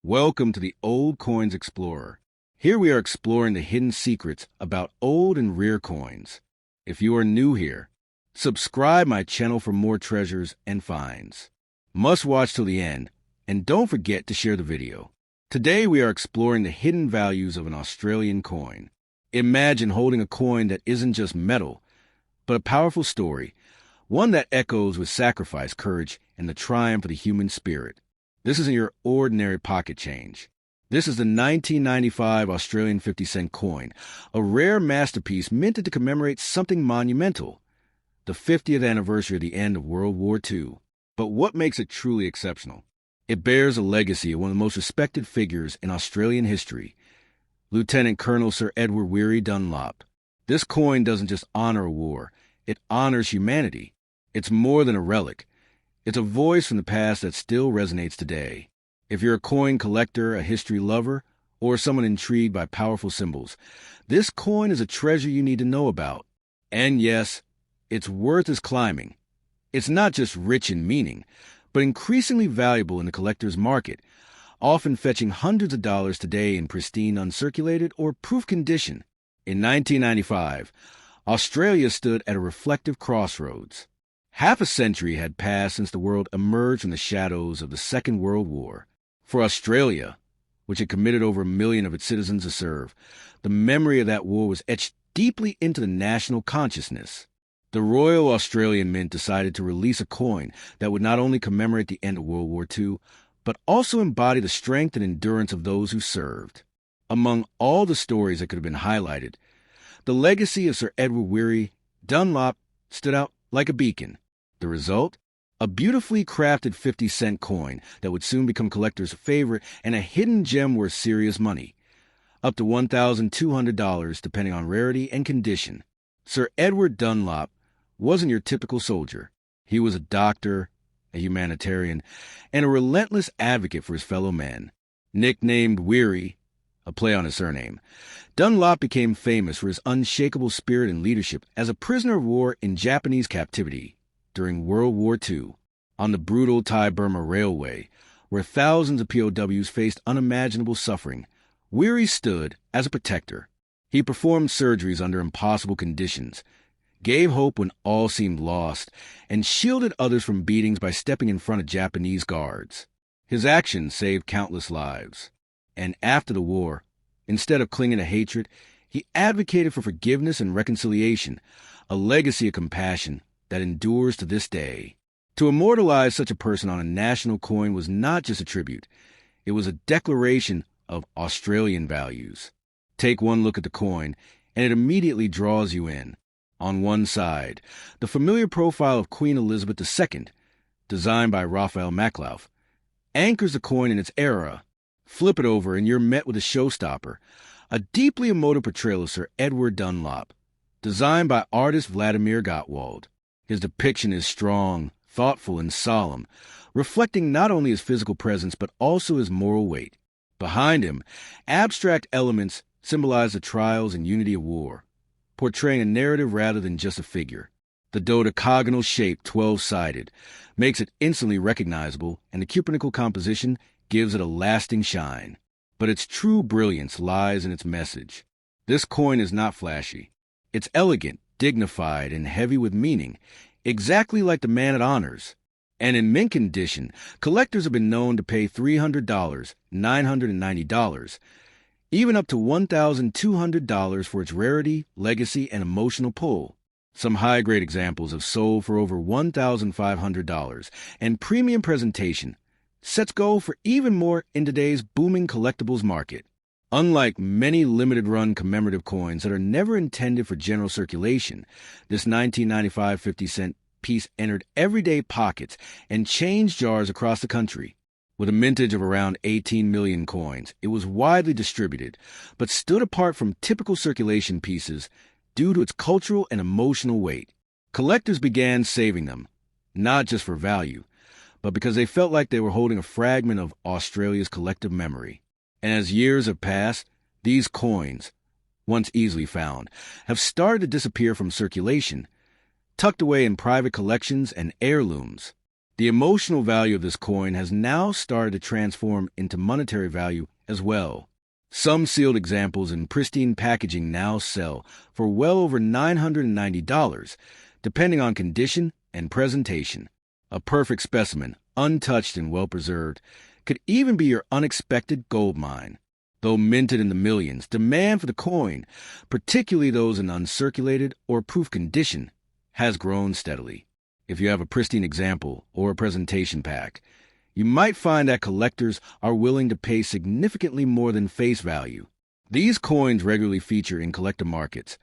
Welcome to the Old Coins Explorer. Here we are exploring the hidden secrets about old and rare coins. If you are new here, subscribe my channel for more treasures and finds. Must watch till the end, and don't forget to share the video. Today we are exploring the hidden values of an Australian coin. Imagine holding a coin that isn't just metal, but a powerful story, one that echoes with sacrifice, courage, and the triumph of the human spirit. This isn't your ordinary pocket change. This is the 1995 Australian 50-cent coin, a rare masterpiece minted to commemorate something monumental, the 50th anniversary of the end of World War II. But what makes it truly exceptional? It bears a legacy of one of the most respected figures in Australian history, Lieutenant Colonel Sir Edward Dunlop. This coin doesn't just honor a war, it honors humanity. It's more than a relic. It's a voice from the past that still resonates today. If you're a coin collector, a history lover, or someone intrigued by powerful symbols, this coin is a treasure you need to know about. And yes, its worth is climbing. It's not just rich in meaning, but increasingly valuable in the collector's market, often fetching hundreds of dollars today in pristine, uncirculated, or proof condition. In 1995, Australia stood at a reflective crossroads. Half a century had passed since the world emerged from the shadows of the Second World War. For Australia, which had committed over 1 million of its citizens to serve, the memory of that war was etched deeply into the national consciousness. The Royal Australian Mint decided to release a coin that would not only commemorate the end of World War II, but also embody the strength and endurance of those who served. Among all the stories that could have been highlighted, the legacy of Sir Edward Dunlop stood out like a beacon. The result? A beautifully crafted 50-cent coin that would soon become collectors' favorite and a hidden gem worth serious money, up to $1,200 depending on rarity and condition. Sir Edward Dunlop wasn't your typical soldier. He was a doctor, a humanitarian, and a relentless advocate for his fellow men. Nicknamed Weary, a play on his surname, Dunlop became famous for his unshakable spirit and leadership as a prisoner of war in Japanese captivity during World War II, on the brutal Thai-Burma Railway, where thousands of POWs faced unimaginable suffering. Weary stood as a protector. He performed surgeries under impossible conditions, gave hope when all seemed lost, and shielded others from beatings by stepping in front of Japanese guards. His actions saved countless lives. And after the war, instead of clinging to hatred, he advocated for forgiveness and reconciliation, a legacy of compassion that endures to this day. To immortalize such a person on a national coin was not just a tribute, it was a declaration of Australian values. Take one look at the coin, and it immediately draws you in. On one side, the familiar profile of Queen Elizabeth II, designed by Raphael Maklauf, anchors the coin in its era. Flip it over and you're met with a showstopper, a deeply emotive portrayal of Sir Edward Dunlop, designed by artist Vladimir Gottwald. His depiction is strong, thoughtful, and solemn, reflecting not only his physical presence but also his moral weight. Behind him, abstract elements symbolize the trials and unity of war, portraying a narrative rather than just a figure. The dodecagonal shape, 12-sided, makes it instantly recognizable, and the cupidnical composition gives it a lasting shine. But its true brilliance lies in its message. This coin is not flashy. It's elegant, dignified, and heavy with meaning, exactly like the man it honors. And in mint condition, collectors have been known to pay $300, $990, even up to $1,200 for its rarity, legacy, and emotional pull. Some high-grade examples have sold for over $1,500, and premium presentation sets go for even more in today's booming collectibles market. Unlike many limited-run commemorative coins that are never intended for general circulation, this 1995 50-cent piece entered everyday pockets and change jars across the country. With a mintage of around 18 million coins, it was widely distributed, but stood apart from typical circulation pieces due to its cultural and emotional weight. Collectors began saving them, not just for value, but because they felt like they were holding a fragment of Australia's collective memory. And as years have passed, these coins, once easily found, have started to disappear from circulation, tucked away in private collections and heirlooms. The emotional value of this coin has now started to transform into monetary value as well. Some sealed examples in pristine packaging now sell for well over $990, depending on condition and presentation. A perfect specimen, untouched and well-preserved, could even be your unexpected gold mine. Though minted in the millions, demand for the coin, particularly those in uncirculated or proof condition, has grown steadily. If you have a pristine example or a presentation pack, you might find that collectors are willing to pay significantly more than face value. These coins regularly feature in collector markets,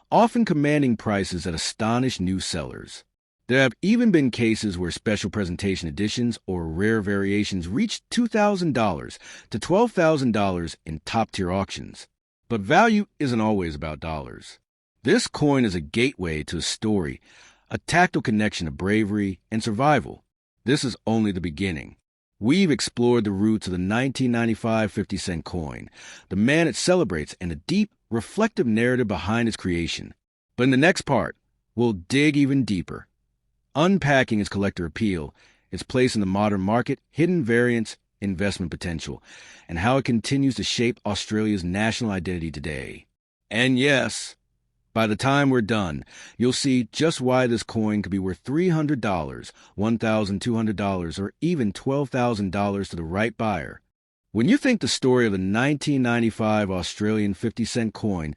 often commanding prices that astonish new sellers. There have even been cases where special presentation editions or rare variations reached $2,000 to $12,000 in top-tier auctions. But value isn't always about dollars. This coin is a gateway to a story, a tactile connection of bravery and survival. This is only the beginning. We've explored the roots of the 1995 50-cent coin, the man it celebrates, and the deep, reflective narrative behind its creation. But in the next part, we'll dig even deeper, unpacking its collector appeal, its place in the modern market, hidden variants, investment potential, and how it continues to shape Australia's national identity today. And yes, by the time we're done, you'll see just why this coin could be worth $300, $1,200, or even $12,000 to the right buyer. When you think the story of the 1995 Australian 50-cent coin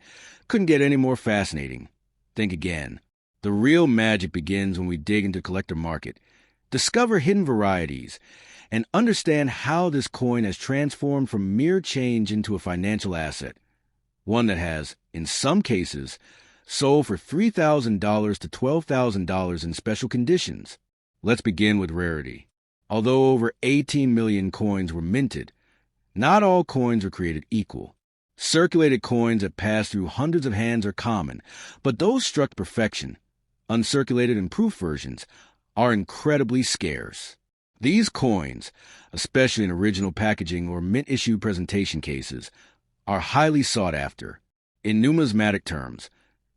couldn't get any more fascinating, think again. The real magic begins when we dig into the collector market, discover hidden varieties, and understand how this coin has transformed from mere change into a financial asset, one that has, in some cases, sold for $3,000 to $12,000 in special conditions. Let's begin with rarity. Although over 18 million coins were minted, not all coins are created equal. Circulated coins that pass through hundreds of hands are common, but those struck perfection, uncirculated and proof versions, are incredibly scarce. These coins, especially in original packaging or mint-issue presentation cases, are highly sought after. In numismatic terms,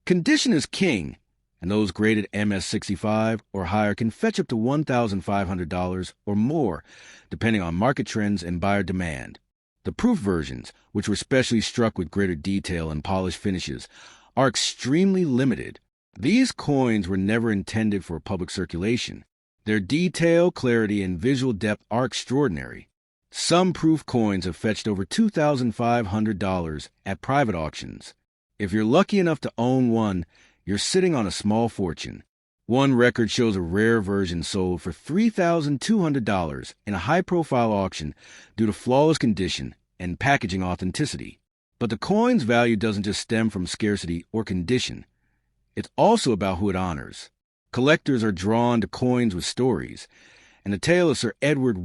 condition is king, and those graded MS-65 or higher can fetch up to $1,500 or more, depending on market trends and buyer demand. The proof versions, which were specially struck with greater detail and polished finishes, are extremely limited. These coins were never intended for public circulation. Their detail, clarity, and visual depth are extraordinary. Some proof coins have fetched over $2,500 at private auctions. If you're lucky enough to own one, you're sitting on a small fortune. One record shows a rare version sold for $3,200 in a high-profile auction due to flawless condition and packaging authenticity. But the coin's value doesn't just stem from scarcity or condition. It's also about who it honors. Collectors are drawn to coins with stories, and the tale of Sir Edward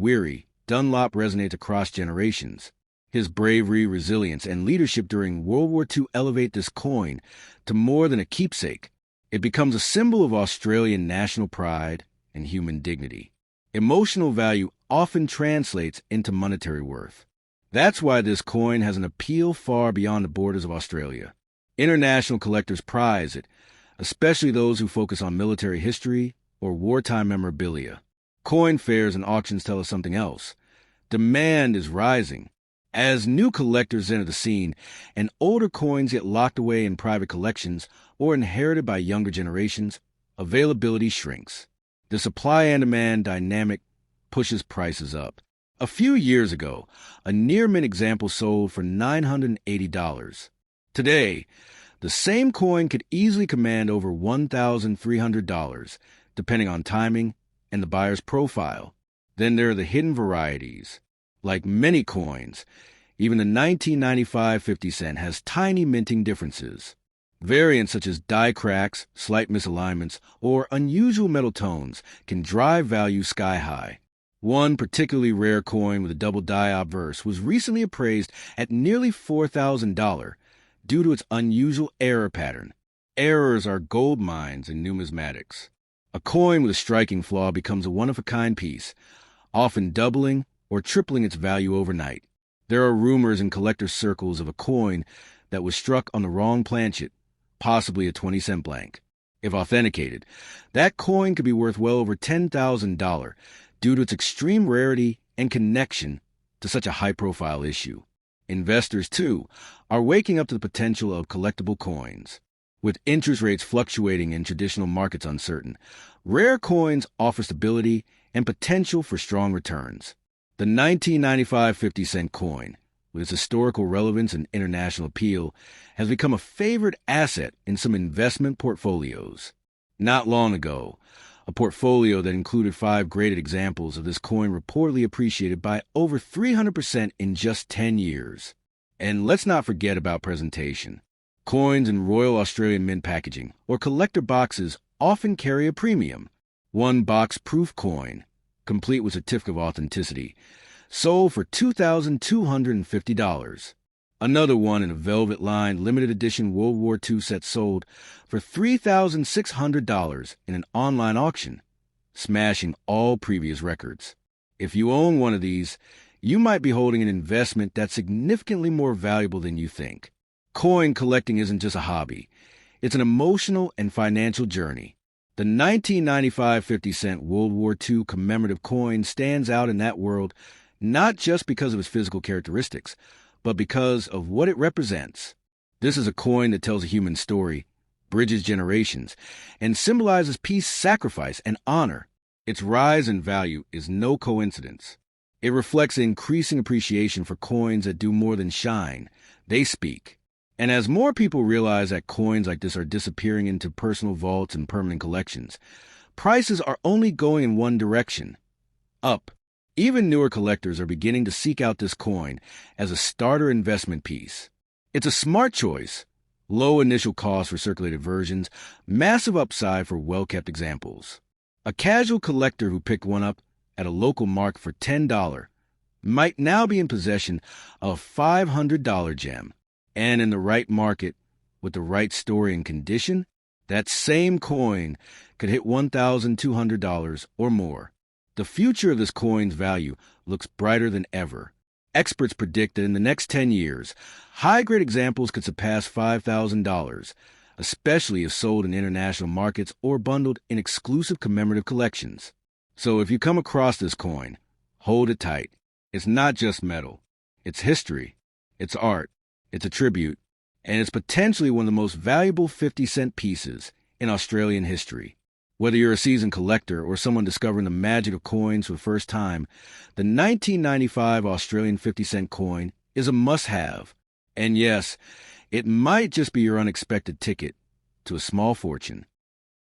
Dunlop resonates across generations. His bravery, resilience, and leadership during World War II elevate this coin to more than a keepsake. It becomes a symbol of Australian national pride and human dignity. Emotional value often translates into monetary worth. That's why this coin has an appeal far beyond the borders of Australia. International collectors prize it, especially those who focus on military history or wartime memorabilia. Coin fairs and auctions tell us something else. Demand is rising. As new collectors enter the scene and older coins get locked away in private collections or inherited by younger generations, availability shrinks. The supply and demand dynamic pushes prices up. A few years ago, a near-mint example sold for $980. Today, the same coin could easily command over $1,300, depending on timing and the buyer's profile. Then there are the hidden varieties. Like many coins, even the 1995 50 cent has tiny minting differences. Variants such as die cracks, slight misalignments, or unusual metal tones can drive value sky high. One particularly rare coin with a double die obverse was recently appraised at nearly $4,000 due to its unusual error pattern. Errors are gold mines in numismatics. A coin with a striking flaw becomes a one-of-a-kind piece, often doubling or tripling its value overnight. There are rumors in collector circles of a coin that was struck on the wrong planchet, possibly a 20-cent blank. If authenticated, that coin could be worth well over $10,000, due to its extreme rarity and connection to such a high-profile issue. Investors, too, are waking up to the potential of collectible coins. With interest rates fluctuating and traditional markets uncertain, rare coins offer stability and potential for strong returns. The 1995 50-cent coin, with its historical relevance and international appeal, has become a favored asset in some investment portfolios. Not long ago, a portfolio that included 5 graded examples of this coin reportedly appreciated by over 300% in just 10 years. And let's not forget about presentation. Coins in Royal Australian Mint packaging or collector boxes often carry a premium. One box-proof coin, complete with certificate of authenticity, sold for $2,250. Another one in a velvet-lined limited edition World War II set sold for $3,600 in an online auction, smashing all previous records. If you own one of these, you might be holding an investment that's significantly more valuable than you think. Coin collecting isn't just a hobby. It's an emotional and financial journey. The 1995 50-cent World War II commemorative coin stands out in that world not just because of its physical characteristics, but because of what it represents. This is a coin that tells a human story, bridges generations, and symbolizes peace, sacrifice, and honor. Its rise in value is no coincidence. It reflects increasing appreciation for coins that do more than shine. They speak. And as more people realize that coins like this are disappearing into personal vaults and permanent collections, prices are only going in one direction, up. Even newer collectors are beginning to seek out this coin as a starter investment piece. It's a smart choice. Low initial cost for circulated versions, massive upside for well-kept examples. A casual collector who picked one up at a local market for $10 might now be in possession of a $500 gem. And in the right market, with the right story and condition, that same coin could hit $1,200 or more. The future of this coin's value looks brighter than ever. Experts predict that in the next 10 years, high-grade examples could surpass $5,000, especially if sold in international markets or bundled in exclusive commemorative collections. So if you come across this coin, hold it tight. It's not just metal. It's history. It's art. It's a tribute. And it's potentially one of the most valuable 50-cent pieces in Australian history. Whether you're a seasoned collector or someone discovering the magic of coins for the first time, the 1995 Australian 50-cent coin is a must-have. And yes, it might just be your unexpected ticket to a small fortune.